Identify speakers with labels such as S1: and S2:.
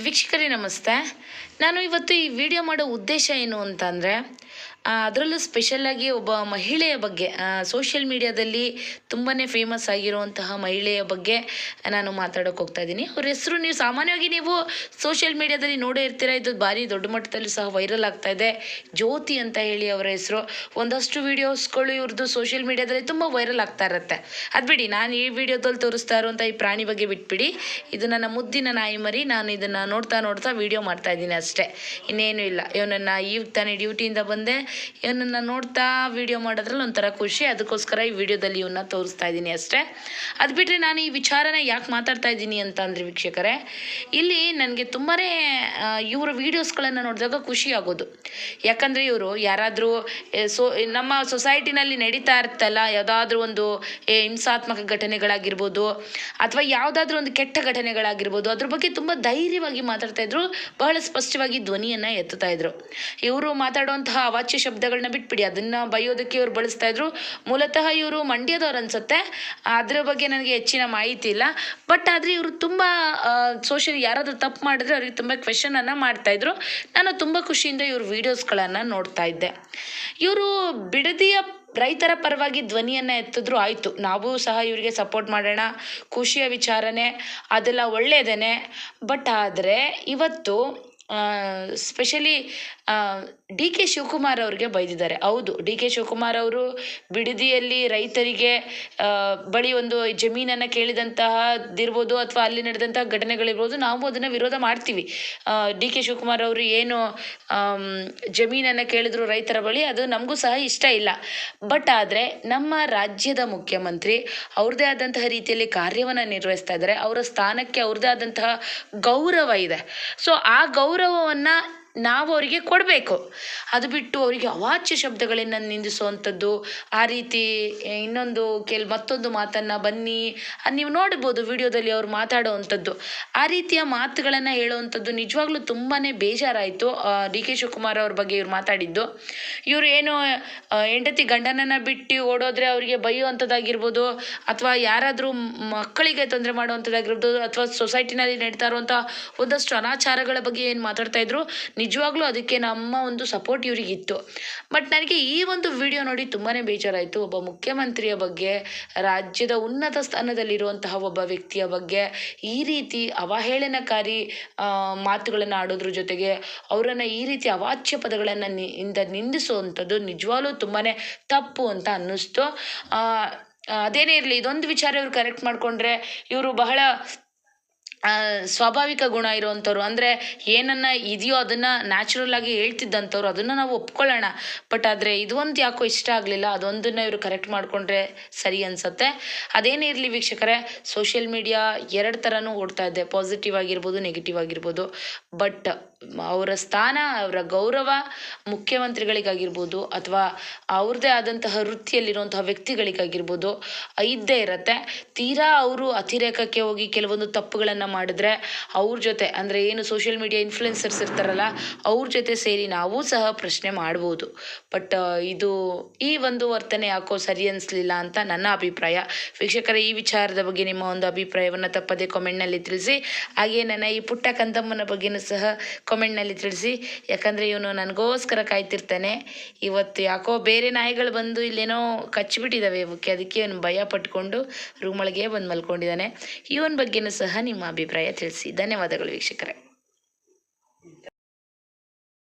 S1: ವೀಕ್ಷಕರೇ ನಮಸ್ತೆ. ನಾನು ಇವತ್ತು ಈ ವಿಡಿಯೋ ಮಾಡೋ ಉದ್ದೇಶ ಏನು ಅಂತಂದರೆ, ಅದರಲ್ಲೂ ಸ್ಪೆಷಲ್ಲಾಗಿ ಒಬ್ಬ ಮಹಿಳೆಯ ಬಗ್ಗೆ, ಸೋಷಿಯಲ್ ಮೀಡಿಯಾದಲ್ಲಿ ತುಂಬಾ ಫೇಮಸ್ ಆಗಿರುವಂತಹ ಮಹಿಳೆಯ ಬಗ್ಗೆ ನಾನು ಮಾತಾಡೋಕೆ ಹೋಗ್ತಾ ಇದ್ದೀನಿ. ಅವ್ರ ಹೆಸರು ನೀವು ಸಾಮಾನ್ಯವಾಗಿ ಸೋಷಿಯಲ್ ಮೀಡಿಯಾದಲ್ಲಿ ನೋಡೇ ಇರ್ತೀರ. ಇದು ಭಾರಿ ದೊಡ್ಡ ಮಟ್ಟದಲ್ಲಿ ಸಹ ವೈರಲ್ ಆಗ್ತಾ ಇದೆ. ಜ್ಯೋತಿ ಅಂತ ಹೇಳಿ ಅವರ ಹೆಸರು. ಒಂದಷ್ಟು ವೀಡಿಯೋಸ್ಗಳು ಇವ್ರದ್ದು ಸೋಷಿಯಲ್ ಮೀಡಿಯಾದಲ್ಲಿ ತುಂಬ ವೈರಲ್ ಆಗ್ತಾ ಇರುತ್ತೆ. ಅದು ಬಿಡಿ, ನಾನು ಈ ವಿಡಿಯೋದಲ್ಲಿ ತೋರಿಸ್ತಾ ಇರುವಂಥ ಈ ಪ್ರಾಣಿ ಬಗ್ಗೆ ಬಿಟ್ಬಿಡಿ. ಇದು ನನ್ನ ಮುದ್ದಿನ ನಾಯಿ ಮರಿ. ನಾನು ಇದನ್ನು ನೋಡ್ತಾ ವಿಡಿಯೋ ಮಾಡ್ತಾ ಇದ್ದೀನಿ ಅಷ್ಟೇ, ಇನ್ನೇನು ಇಲ್ಲ. ಇವನನ್ನು ಈಗ ತಾನೇ ಡ್ಯೂಟಿಯಿಂದ ಬಂದೆ, ಇವನನ್ನು ನೋಡ್ತಾ ವಿಡಿಯೋ ಮಾಡೋದ್ರಲ್ಲಿ ಒಂಥರ ಖುಷಿ. ಅದಕ್ಕೋಸ್ಕರ ಈ ವಿಡಿಯೋದಲ್ಲಿ ಇವನ್ನ ತೋರಿಸ್ತಾ ಇದ್ದೀನಿ ಅಷ್ಟೇ. ಅದು ಬಿಟ್ಟರೆ ನಾನು ಈ ವಿಚಾರನ ಯಾಕೆ ಮಾತಾಡ್ತಾ ಇದ್ದೀನಿ ಅಂತ ಅಂದರೆ ವೀಕ್ಷಕರೇ, ಇಲ್ಲಿ ನನಗೆ ತುಂಬಾ ಇವರ ವೀಡಿಯೋಸ್ಗಳನ್ನು ನೋಡಿದಾಗ ಖುಷಿ ಆಗೋದು. ಯಾಕಂದರೆ ಇವರು ಯಾರಾದರೂ ನಮ್ಮ ಸೊಸೈಟಿನಲ್ಲಿ ನಡೀತಾ ಇರ್ತಲ್ಲ, ಯಾವುದಾದ್ರೂ ಒಂದು ಹಿಂಸಾತ್ಮಕ ಘಟನೆಗಳಾಗಿರ್ಬೋದು ಅಥವಾ ಯಾವುದಾದ್ರೂ ಒಂದು ಕೆಟ್ಟ ಘಟನೆಗಳಾಗಿರ್ಬೋದು, ಅದ್ರ ಬಗ್ಗೆ ತುಂಬ ಧೈರ್ಯವಾಗಿ ಮಾತಾಡ್ತಾ ಇದ್ರು. ಬಹಳ ಸ್ಪಷ್ಟವಾಗಿ ಧ್ವನಿಯನ್ನು ಎತ್ತುತ್ತಾ ಇದ್ರು. ಇವರು ಮಾತಾಡುವಂತಹ ಅವಾಚ್ಯ ಶಬ್ದಗಳನ್ನ ಬಿಟ್ಬಿಡಿ, ಅದನ್ನು ಬೈಯೋದಕ್ಕೆ ಇವರು ಬಳಸ್ತಾ ಇದ್ರು. ಮೂಲತಃ ಇವರು ಮಂಡ್ಯದವ್ರು ಅನ್ಸುತ್ತೆ, ಅದ್ರ ಬಗ್ಗೆ ನನಗೆ ಹೆಚ್ಚಿನ ಮಾಹಿತಿ ಇಲ್ಲ. ಬಟ್ ಆದರೆ ಇವರು ತುಂಬ ಯಾರಾದರೂ ತಪ್ಪು ಮಾಡಿದ್ರೆ ಅವ್ರಿಗೆ ತುಂಬ ಕ್ವೆಶನನ್ನು ಮಾಡ್ತಾಯಿದ್ರು. ನಾನು ತುಂಬ ಖುಷಿಯಿಂದ ಇವ್ರ ವೀಡಿಯೋಸ್ಗಳನ್ನು ನೋಡ್ತಾ ಇದ್ದೆ. ಇವರು ಬಿಡದಿಯ ರೈತರ ಪರವಾಗಿ ಧ್ವನಿಯನ್ನು ಎತ್ತಿದ್ರು. ಆಯಿತು, ನಾವು ಸಹ ಇವರಿಗೆ ಸಪೋರ್ಟ್ ಮಾಡೋಣ, ಖುಷಿಯ ವಿಚಾರನೇ, ಅದೆಲ್ಲ ಒಳ್ಳೆಯದೇ. ಬಟ್ ಆದರೆ ಇವತ್ತು ಸ್ಪೆಷಲಿ ಡಿ ಕೆ ಶಿವಕುಮಾರ್ ಅವ್ರಿಗೆ ಬೈದಿದ್ದಾರೆ. ಹೌದು, ಡಿ ಕೆ ಶಿವಕುಮಾರ್ ಅವರು ಬಿಡದಿಯಲ್ಲಿ ರೈತರಿಗೆ ಬಳಿ ಒಂದು ಜಮೀನನ್ನು ಕೇಳಿದಂತಹದ್ದಿರ್ಬೋದು ಅಥವಾ ಅಲ್ಲಿ ನಡೆದಂತಹ ಘಟನೆಗಳಿರ್ಬೋದು, ನಾವು ಅದನ್ನು ವಿರೋಧ ಮಾಡ್ತೀವಿ. ಡಿ ಕೆ ಶಿವಕುಮಾರ್ ಅವರು ಏನು ಜಮೀನನ್ನು ಕೇಳಿದ್ರು ರೈತರ ಬಳಿ, ಅದು ನಮಗೂ ಸಹ ಇಷ್ಟ ಇಲ್ಲ. ಬಟ್ ಆದರೆ ನಮ್ಮ ರಾಜ್ಯದ ಮುಖ್ಯಮಂತ್ರಿ ಅವ್ರದ್ದೇ ಆದಂತಹ ರೀತಿಯಲ್ಲಿ ಕಾರ್ಯವನ್ನು ನಿರ್ವಹಿಸ್ತಾ ಇದ್ದಾರೆ. ಅವರ ಸ್ಥಾನಕ್ಕೆ ಅವ್ರದ್ದೇ ಆದಂತಹ ಗೌರವ ಇದೆ. ಸೊ ಆ ಗೌರವವನ್ನು ನಾವು ಅವರಿಗೆ ಕೊಡಬೇಕು. ಅದು ಬಿಟ್ಟು ಅವರಿಗೆ ಅವಾಚ್ಯ ಶಬ್ದಗಳನ್ನು ನಿಂದಿಸುವಂಥದ್ದು, ಆ ರೀತಿ ಮತ್ತೊಂದು ಮಾತನ್ನು ಬನ್ನಿ ನೀವು ನೋಡ್ಬೋದು ವಿಡಿಯೋದಲ್ಲಿ ಅವ್ರು ಮಾತಾಡೋವಂಥದ್ದು, ಆ ರೀತಿಯ ಮಾತುಗಳನ್ನು ಹೇಳುವಂಥದ್ದು ನಿಜವಾಗ್ಲೂ ತುಂಬಾ ಬೇಜಾರಾಯಿತು. ಡಿ ಕೆ ಶಿವಕುಮಾರ್ ಅವ್ರ ಬಗ್ಗೆ ಇವ್ರು ಮಾತಾಡಿದ್ದು. ಇವರು ಏನು ಹೆಂಡತಿ ಗಂಡನನ್ನು ಬಿಟ್ಟು ಓಡೋದ್ರೆ ಅವರಿಗೆ ಬೈಯುವಂಥದ್ದಾಗಿರ್ಬೋದು, ಅಥವಾ ಯಾರಾದರೂ ಮಕ್ಕಳಿಗೆ ತೊಂದರೆ ಮಾಡುವಂಥದ್ದಾಗಿರ್ಬೋದು, ಅಥವಾ ಸೊಸೈಟಿನಲ್ಲಿ ನಡೀತಾ ಇರುವಂಥ ಒಂದಷ್ಟು ಅನಾಚಾರಗಳ ಬಗ್ಗೆ ಏನು ಮಾತಾಡ್ತಾ ಇದ್ರು, ನಿಜವಾಗ್ಲೂ ಅದಕ್ಕೆ ನಮ್ಮ ಒಂದು ಸಪೋರ್ಟ್ ಇವರಿಗಿತ್ತು. ಬಟ್ ನನಗೆ ಈ ಒಂದು ವಿಡಿಯೋ ನೋಡಿ ತುಂಬಾ ಬೇಜಾರಾಯಿತು. ಒಬ್ಬ ಮುಖ್ಯಮಂತ್ರಿಯ ಬಗ್ಗೆ, ರಾಜ್ಯದ ಉನ್ನತ ಸ್ಥಾನದಲ್ಲಿರುವಂತಹ ಒಬ್ಬ ವ್ಯಕ್ತಿಯ ಬಗ್ಗೆ ಈ ರೀತಿ ಅವಹೇಳನಕಾರಿ ಮಾತುಗಳನ್ನು ಆಡೋದ್ರ ಜೊತೆಗೆ ಅವರನ್ನು ಈ ರೀತಿ ಅವಾಚ್ಯ ಪದಗಳನ್ನು ನಿಂದಿಸುವಂಥದ್ದು ನಿಜವಾಗ್ಲೂ ತುಂಬಾ ತಪ್ಪು ಅಂತ ಅನ್ನಿಸ್ತು. ಅದೇನೇ ಇರಲಿ, ಇದೊಂದು ವಿಚಾರ ಇವರು ಕರೆಕ್ಟ್ ಮಾಡಿಕೊಂಡ್ರೆ, ಇವರು ಬಹಳ ಸ್ವಾಭಾವಿಕ ಗುಣ ಇರುವಂಥವ್ರು. ಅಂದರೆ ಏನನ್ನ ಇದೆಯೋ ಅದನ್ನು ನ್ಯಾಚುರಲ್ ಆಗಿ ಹೇಳ್ತಿದ್ದಂಥವ್ರು, ಅದನ್ನು ನಾವು ಒಪ್ಕೊಳ್ಳೋಣ. ಬಟ್ ಆದರೆ ಇದೊಂದು ಯಾಕೋ ಇಷ್ಟ ಆಗಲಿಲ್ಲ. ಅದೊಂದನ್ನು ಇವರು ಕರೆಕ್ಟ್ ಮಾಡಿಕೊಂಡ್ರೆ ಸರಿ ಅನಿಸುತ್ತೆ. ಅದೇನೇ ಇರಲಿ ವೀಕ್ಷಕರೇ, ಸೋಷಿಯಲ್ ಮೀಡಿಯಾ ಎರಡು ಥರನೂ ಓಡ್ತಾ ಇದೆ, ಪಾಸಿಟಿವ್ ಆಗಿರ್ಬೋದು, ನೆಗೆಟಿವ್ ಆಗಿರ್ಬೋದು. ಬಟ್ ಅವರ ಸ್ಥಾನ, ಅವರ ಗೌರವ ಮುಖ್ಯಮಂತ್ರಿಗಳಿಗಾಗಿರ್ಬೋದು ಅಥವಾ ಅವ್ರದ್ದೇ ಆದಂತಹ ವೃತ್ತಿಯಲ್ಲಿರುವಂತಹ ವ್ಯಕ್ತಿಗಳಿಗಾಗಿರ್ಬೋದು ಇದ್ದೇ ಇರುತ್ತೆ. ತೀರಾ ಅವರು ಅತಿರೇಕಕ್ಕೆ ಹೋಗಿ ಕೆಲವೊಂದು ತಪ್ಪುಗಳನ್ನು ಮಾಡಿದ್ರೆ ಅವ್ರ ಜೊತೆ, ಅಂದರೆ ಏನು ಸೋಷಿಯಲ್ ಮೀಡಿಯಾ ಇನ್ಫ್ಲುಯೆನ್ಸರ್ಸ್ ಇರ್ತಾರಲ್ಲ, ಅವ್ರ ಜೊತೆ ಸೇರಿ ನಾವು ಸಹ ಪ್ರಶ್ನೆ ಮಾಡ್ಬೋದು. ಬಟ್ ಈ ಒಂದು ವರ್ತನೆ ಯಾಕೋ ಸರಿ ಅನಿಸ್ಲಿಲ್ಲ ಅಂತ ನನ್ನ ಅಭಿಪ್ರಾಯ. ವೀಕ್ಷಕರೇ, ಈ ವಿಚಾರದ ಬಗ್ಗೆ ನಿಮ್ಮ ಒಂದು ಅಭಿಪ್ರಾಯವನ್ನು ತಪ್ಪದೆ ಕಾಮೆಂಟ್ನಲ್ಲಿ ತಿಳಿಸಿ. ಹಾಗೆ ನನ್ನ ಈ ಪುಟ್ಟ ಕಂದಮ್ಮನ ಬಗ್ಗೆಯೂ ಸಹ ಕಾಮೆಂಟ್ನಲ್ಲಿ ತಿಳಿಸಿ. ಯಾಕಂದರೆ ಇವನು ನನಗೋಸ್ಕರ ಕಾಯ್ತಿರ್ತಾನೆ. ಇವತ್ತು ಯಾಕೋ ಬೇರೆ ನಾಯಿಗಳು ಬಂದು ಇಲ್ಲೇನೋ ಕಚ್ಚಿಬಿಟ್ಟಿದ್ದಾವೆ ಇವಕ್ಕೆ, ಅದಕ್ಕೆ ಇವನು ಭಯ ಪಟ್ಕೊಂಡು ರೂಮೊಳಗೆ ಬಂದು ಮಲ್ಕೊಂಡಿದ್ದಾನೆ. ಇವನ ಬಗ್ಗೆಯೂ ಸಹ ನಿಮ್ಮ ಅಭಿಪ್ರಾಯ ತಿಳಿಸಿ. ಧನ್ಯವಾದಗಳು ವೀಕ್ಷಕರೇ.